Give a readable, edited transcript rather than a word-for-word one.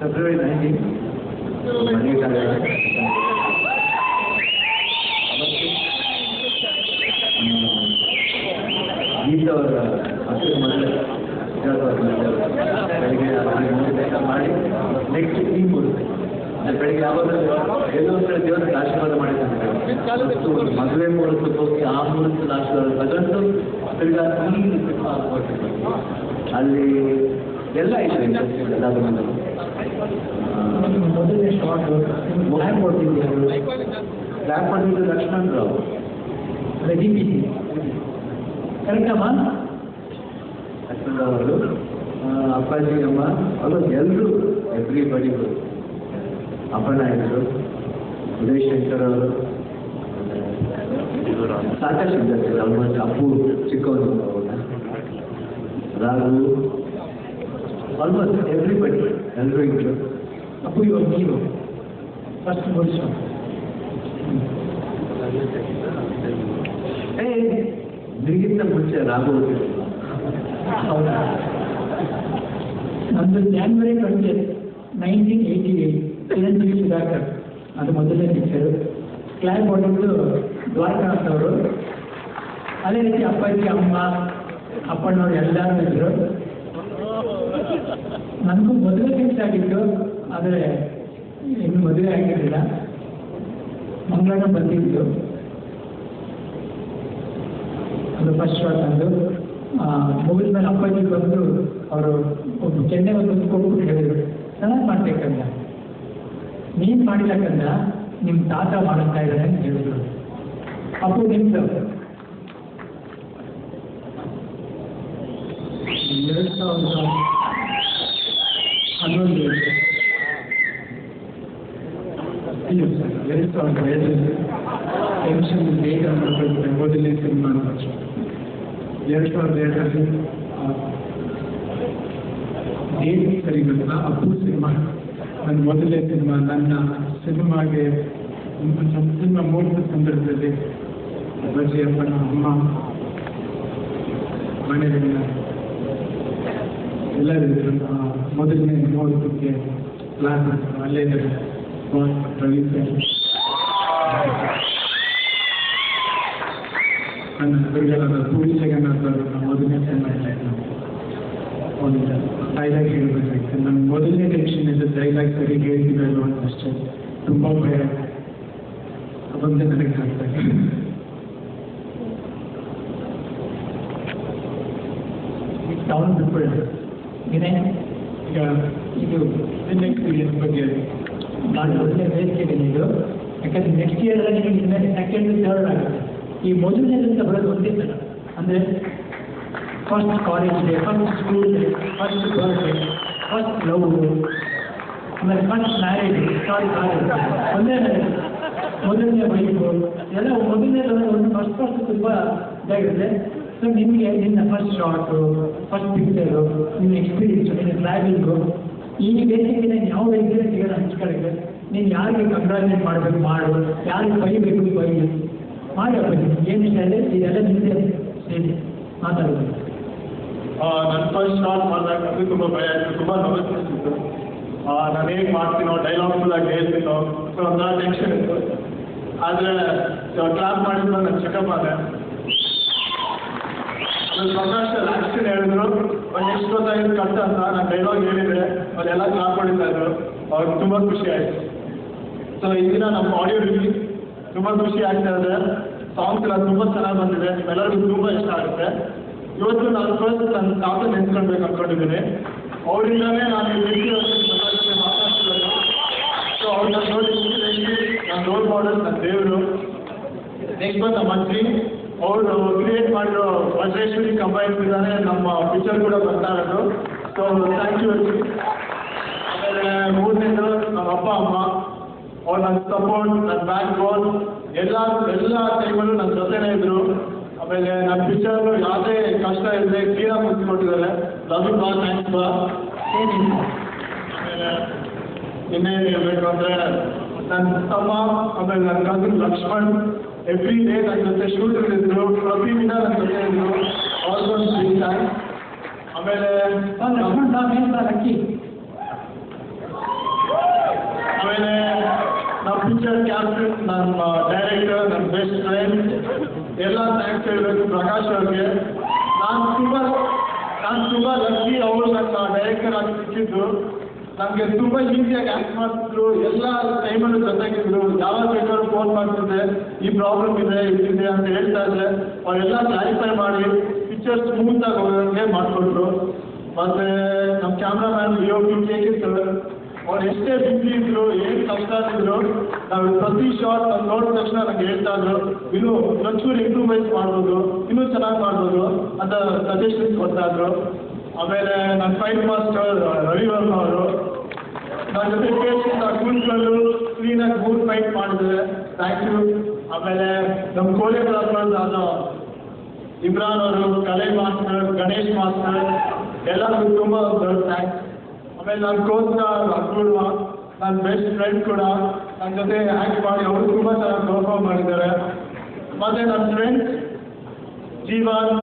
February 19th. Geetha ಅವರ ಅಕ್ಕನ ಮದುವೆ ಬೆಳಿಗ್ಗೆ ಮಾಡಿ ನೆಕ್ಸ್ಟ್ ಈ ಬರುತ್ತೆ ಬೆಳಿಗ್ಗೆ ಯಾವಾಗ ಎಲ್ಲೋ ಒಂದು ಕಡೆ ದೇವರಿಗೆ ಆಶೀರ್ವಾದ ಮಾಡಿದ್ದಾರೆ ಮದುವೆ ಮುಹೂರ್ತಕ್ಕೆ ಹೋಗಿ ಆ ಮುಹೂರ್ತದ ಆಶೀರ್ವಾದ ತಗೊಂಡು ತಿರ್ಗಾ ಅಲ್ಲಿ ಎಲ್ಲ ಇದೆ ಎಲ್ಲಾದ್ರೂ ಮೊದಲನೇ ಶಾರ್ಟ್ ಪ್ಲ್ಯಾನ್ ಕೊಟ್ಟಿದ್ದು Laxman Rao D P C ಕರೆಕ್ಟಮ್ಮ ಲಕ್ಷ್ಮಣ್ ರಾವ್ ಅವರು ಅಪ್ಪಾಜಿ ಅಮ್ಮ ಅವರು ಎಲ್ಲರೂ ಎವ್ರಿಬಡಿ ಅಪ್ಪನಾಯಕರು ಉದಯ್ ಶಂಕರ್ ಅವರು ಸಾಕಷ್ಟು ಇದ್ದಾರೆ ಆಲ್ಮೋಸ್ಟ್ ಅಪ್ಪು ಚಿಕ್ಕವನು ರಾಘು ಆಲ್ಮೋಸ್ಟ್ ಎವ್ರಿಬಡಿ ಎಲ್ಲರೂ ಇದ್ರು ಅಪ್ಪು ಇವಾಗ ನೀವು ಫಸ್ಟ್ ವರ್ಷ ನಿಮಗಿಂತ ಮುಂಚೆ ರಾಘು ಹೌದಾ ನಮ್ಮದು January 20th, 1988 ಚಿರಂಜೀವಿ ಸುಧಾಕರ್ ಅದು ಮೊದಲನೇ ಪಿಕ್ಚರು. ಕ್ಲಾಸ್ ಮಾಡಿದ್ದು ದ್ವಾರಕಾನಾಥ್ ಅವರು. ಅದೇ ರೀತಿ ಅಪ್ಪಾಜಿ ಅಮ್ಮ ಅಪ್ಪಣ್ಣವ್ರು ಎಲ್ಲರೂ ಇದ್ರು. ನನಗೂ ಮೊದಲೇ ಫಿಕ್ಸ್ ಆಗಿತ್ತು, ಆದರೆ ಇನ್ನು ಮದುವೆ ಆಗಿರಲಿಲ್ಲ. ಮಂಗಳೂರು ಬಂದಿದ್ದು ಅದು ಫಸ್ಟ್ ಶಾಟ್ ಅಂದು ಮುಗಿದ ಮೇಲೆ ಅಪ್ಪಾಜಿ ಬಂದು ಅವರು ಚೆನ್ನೈ ಒಂದು ಕೊಟ್ಬಿಟ್ಟು ಹೇಳಿದರು, ಚೆನ್ನಾಗಿ ಮಾಡ್ಬೇಕಂದ, ನೀನು ಮಾಡಿಲ್ಲಕ್ಕಂದ ನಿಮ್ಮ ತಾತ ಮಾಡುತ್ತಾ ಇದ್ದಾರೆ ಅಂತ ಹೇಳಿದ್ರು. ಅಪ್ಪು ನಿಮ್ದು 2011 ಇಲ್ಲ ಸರ್ 2005 ಟೆನ್ಷನ್ ಬೇಗ ಮಾಡ್ಕೊಳ್ತಾರೆ ಮೊದಲನೇ ಸಿನಿಮಾ. 2002 ಡೇಟ್ ಸರಿ ಗೊತ್ತಿಲ್ಲ. ಅಪ್ಪು ಸಿನಿಮಾ ನನ್ನ ಮೊದಲನೇ ಸಿನಿಮಾ. ನನ್ನ ಸಿನಿಮಾಗೆ ಸಿನಿಮಾ ಮೂಡಿದ ಸಂದರ್ಭದಲ್ಲಿ ಬಜ್ಜಿಯಪ್ಪನ ಅಮ್ಮ ಮನೆಯಲ್ಲಿ ಎಲ್ಲರಿದ್ರು. ಮೊದಲನೇ ನೋಡೋದಕ್ಕೆ ಪ್ಲಾನ್ ಅಲ್ಲೇ ರವಿ ಸರ್, ನನ್ನ ದುರ್ಗದ ಪೂರಿ ಜಗನ್ನಾಥ್ ಅವರು ಮೊದಲನೇ ಸಿನಿಮಾ ಒಂದು ಡೈಲಾಗ್ ಹೇಳಬೇಕಾಗಿತ್ತು. ನನ್ನ ಮೊದಲನೇ ಟೆನ್ಷನ್ ಇದೆ ಡೈಲಾಗ್ ಸರಿ ಹೇಳ್ತಿರಲ್ಲ ಅಂತ ಅಷ್ಟೇ. ತುಂಬ ಭಯ, ಅದೊಂದೇ ನನಗೆ ಆಗ್ತದೆ. ಟೌನ್ ಬಿಟ್ಬಿಡ ವಿನಯ್, ಈಗ ಇದು ಎಕ್ಸ್ಪೀರಿಯನ್ಸ್ ಬಗ್ಗೆ ನಾನು ಒಳ್ಳೆ ಬೇಸಿಗೆದ್ದೀನಿ ಇದು. ಯಾಕಂದರೆ ನೆಕ್ಸ್ಟ್ ಇಯರ್ ನಿಮಗೆ ಇನ್ಮೇಲೆ ಸೆಕೆಂಡ್ ಥರ್ಡ್ ಆಗುತ್ತೆ. ಈ ಮೊದಲನೇದಂತ ಬರೋದು ಒಂದೇ ಥರ, ಅಂದರೆ first college day, first school day, first birthday, first love, ಆಮೇಲೆ ಫಸ್ಟ್ ಮ್ಯಾರೇಜ್, ಒಂದೇ ಮೊದಲನೇ ವೈಫು ಎಲ್ಲ ಮೊದಲನೇ ಒಂದು ಫಸ್ಟ್ ತುಂಬ ಇದಾಗಿರುತ್ತೆ. ಸೊ ನಿಮಗೆ ನಿನ್ನ ಫಸ್ಟ್ ಶಾರ್ಟು, ಫಸ್ಟ್ ಪಿಕ್ಚರು, ನಿಮ್ಮ ಎಕ್ಸ್ಪೀರಿಯನ್ಸು, ನಿನ್ನ ಟ್ರಾವೆಲಿಂಗು, ಈ ಬೇಸಿಗೆ ಯಾವ ಬೇಸಿಗೆ ಸಿಗೋದು ಹಂಚ್ಕೊಳ್ಳಿಕ್ಕೆ. ನೀನು ಯಾರಿಗೆ ಕಂಗ್ರಾಚುಲೇಟ್ ಮಾಡಬೇಕು ಮಾಡು, ಯಾರಿಗೆ ಬೈಬೇಕು ಬೈ ಮಾಡಿ. ಏನು ಇಷ್ಟ ಇದೆ ಇದೆಲ್ಲ ನಿಮ್ಮದೇ ಸೇರಿ ಮಾತಾಡಬೇಕು. ನನ್ನ ಫಸ್ಟ್ ಸ್ಟಾರ್ಟ್ ಮಾಡಿದಾಗ ಅದು ತುಂಬ ಭಯ ಆಯಿತು, ತುಂಬ ನರ್ವಸ್ನೆಸ್ ಇತ್ತು. ನಾನು ಹೇಗೆ ಮಾಡ್ತೀನೋ, ಡೈಲಾಗ್ ಫುಲ್ಲಾಗಿ ಹೇಳ್ತೀನೋ, ಸೊ ಒಂಥರ ಟೆನ್ಷನ್ ಇತ್ತು. ಆದರೆ ಕ್ಲಾಸ್ ಮಾಡಿದ್ರು ನನ್ನ ಚೆಕಪ್ ಆದ ಪ್ರಕಾಶ್ ಆ್ಯಕ್ಷನ್ ಹೇಳಿದ್ರು. ಒಂದು ಎಷ್ಟು ಗೊತ್ತಾಗಿದ್ದು ಕಷ್ಟ ಅಂತ ನಾನು ಡೈಲಾಗ್ ಹೇಳಿದರೆ ಅವರೆಲ್ಲ ಕ್ಲಾಸ್ ಮಾಡಿತಾ ಇದ್ರು. ಅವ್ರಿಗೆ ತುಂಬ ಖುಷಿ ಆಯಿತು. ಸೊ ಇಂದಿನ ನಮ್ಮ ಆಡಿಯೋ ರಿಲೀಸ್ ತುಂಬ ಖುಷಿ ಆಗ್ತಾ ಇದೆ. ಸಾಂಗ್ಸ್ ಎಲ್ಲ ತುಂಬ ಚೆನ್ನಾಗಿ ಬಂದಿದೆ, ನಿಮ್ಮೆಲ್ಲರಿಗೂ ತುಂಬ ಇಷ್ಟ ಆಗುತ್ತೆ. ಇವತ್ತು ನಾನು ಫಸ್ಟ್ ನನ್ನ ತಾತ ನೆನ್ಸ್ಕೊಳ್ಬೇಕು ಅಂದ್ಕೊಂಡಿದ್ದೀನಿ. ಅವರಿಂದಲೇ ನಾನು ಈ ಜೊತೆ ಮಾತಾಡ್ತಿರೋದು. ಸೊ ಅವ್ರನ್ನ ನೋಡಿ ನನ್ನ ರೋಲ್ ಮಾಡೆಲ್, ನನ್ನ ದೇವರು. ನೆಕ್ಸ್ಟ್ ಬಂದು ನಮ್ಮ ಅಜ್ಜಿ, ಅವರು ಕ್ರಿಯೇಟ್ ಮಾಡಿರೋ ವಜ್ರೇಶ್ವರಿ ಕಂಬೈನ್ಸ್ ಇದ್ದಾನೆ ನಮ್ಮ ಪಿಕ್ಚರ್ ಕೂಡ ಬರ್ತಾ ಇರೋದು. ಸೊ ಥ್ಯಾಂಕ್ ಯು ಅಜ್ಜಿ. ಆಮೇಲೆ ಮೂರನೇದು ನಮ್ಮ ಅಪ್ಪ ಅಮ್ಮ, ಅವ್ರು ನನ್ನ ಸಪೋರ್ಟ್, ನನ್ನ ಬ್ಯಾಕ್ ಬೋನ್, ಎಲ್ಲ ಟೈಮಲ್ಲೂ ನನ್ನ ಜೊತೆನೇ ಇದ್ರು. ಆಮೇಲೆ ನನ್ನ ಪಿಕ್ಚರ್ಲು ಯಾವುದೇ ಕಷ್ಟ ಇಲ್ಲದೆ ಕ್ಲೀನಾಗಿ ಮುಗಿಸ್ಕೊಟ್ಟಿದ್ದಾರೆ. ಅದು ಬಾ, ಥ್ಯಾಂಕ್ಸ್ ಬಾ. ಆಮೇಲೆ ಇನ್ನೇನು ಹೇಳ್ಬೇಕು ಅಂದರೆ ನನ್ನ ತಮ್ಮ, ಆಮೇಲೆ ನನ್ನ ಕಸಿನ್ ಲಕ್ಷ್ಮಣ್ ಎವ್ರಿ ಡೇ ನನ್ನ ಜೊತೆ ಶೂಟರ್ ಇದ್ರು, ಪ್ರತಿದಿನ ನನ್ನ ಜೊತೆ ಇದ್ರು. ಅವ್ರಿಗೊಂದು ಬಿಗ್ ಥ್ಯಾಂಕ್ಸ್. ಆಮೇಲೆ ಲಕ್ಷ್ಮಣ್ ಅಕ್ಕಿ ಪಿಕ್ಚರ್ ಕ್ಯಾಪ್ಟನ್, ನಮ್ಮ ಡೈರೆಕ್ಟರ್, ನನ್ನ ಬೆಸ್ಟ್ ಫ್ರೆಂಡ್ ಎಲ್ಲ ಥ್ಯಾಂಕ್ಸ್ ಹೇಳಬೇಕು ಪ್ರಕಾಶ್ ಅವ್ರಿಗೆ. ನಾನು ತುಂಬ ಲಕ್ಕಿ ಅವರು ನನ್ನ ಡೈರೆಕ್ಟರ್ ಆಗಿ ಸಿಕ್ಕಿದ್ದು. ನಮಗೆ ತುಂಬ ಈಸಿಯಾಗಿ ಆ್ಯಕ್ಟ್ ಮಾಡ್ತಿದ್ರು, ಎಲ್ಲ ಟೈಮಲ್ಲೂ ಜೊತೆಗಿದ್ರು. ಯಾವಾಗ ಬೇಕಾದ್ರೂ ಫೋನ್ ಮಾಡ್ತಿದ್ದೆ, ಈ ಪ್ರಾಬ್ಲಮ್ ಇದೆ ಇದಿದೆ ಅಂತ ಹೇಳ್ತಾ ಇದ್ದೆ. ಅವರೆಲ್ಲ ಕ್ಲಾರಿಫೈ ಮಾಡಿ ಪಿಕ್ಚರ್ ಸ್ಮೂತಾಗಿ ಹೋಗೋಂಗೆ ಮಾಡಿಕೊಟ್ರು. ಮತ್ತು ನಮ್ಮ ಕ್ಯಾಮ್ರಾಮ್ಯಾನ್ ಡಿಒಪಿ KK ಸರ್, ಅವ್ರು ಎಷ್ಟೇ ಬಿಸಿ ಇದ್ರು, ಏನು ಕಷ್ಟ ಇದ್ರು, ನಾವು ಪ್ರತಿ ಶಾಟ್ ನೋಡಿದ ತಕ್ಷಣ ನನಗೆ ಹೇಳ್ತಾ ಇದ್ರು, ಇನ್ನೊಂಚೂರು ಇಂಪ್ರೂವೈಸ್ ಮಾಡ್ಬೋದು, ಇನ್ನೂ ಚೆನ್ನಾಗಿ ಮಾಡ್ಬೋದು ಅಂತ ಸಜೆಷನ್ಸ್ ಕೊಡ್ತಾ ಇದ್ರು. ಆಮೇಲೆ ನನ್ನ ಫೈಟ್ ಮಾಸ್ಟರ್ ರವಿವರ್ಮ ಅವರು ನನ್ನ ಜೊತೆ ಪೇಷಂಟ್ ಕೂತ್ಕೊಂಡು ಕ್ಲೀನಾಗಿ 3 ಫೈಟ್ ಮಾಡಿದ್ರೆ ಥ್ಯಾಂಕ್ ಯು. ಆಮೇಲೆ ನಮ್ಮ ಕೋರಿಯೋಗ್ರಾಫರ್ಸ್ ಆದ ಇಮ್ರಾನ್ ಅವರು, ಕಲೆ ಮಾಸ್ಟರ್, ಗಣೇಶ್ ಮಾಸ್ಟರ್ ಎಲ್ಲರಿಗೂ ತುಂಬ ದೊಡ್ಡ ಥ್ಯಾಂಕ್ಸ್. ಆಮೇಲೆ ನನ್ನ ಕೋಚ್ ಅಕ್ಬುಲ್ವಾ, ನನ್ನ ಬೆಸ್ಟ್ ಫ್ರೆಂಡ್ ಕೂಡ ನನ್ನ ಜೊತೆ ಆ್ಯಕ್ಟ್ ಮಾಡಿ ಅವರು ತುಂಬ ಚೆನ್ನಾಗಿ ಪರ್ಫಾರ್ಮ್ ಮಾಡಿದ್ದಾರೆ. ಮತ್ತು ನನ್ನ ಫ್ರೆಂಡ್ಸ್ ಜೀವನ್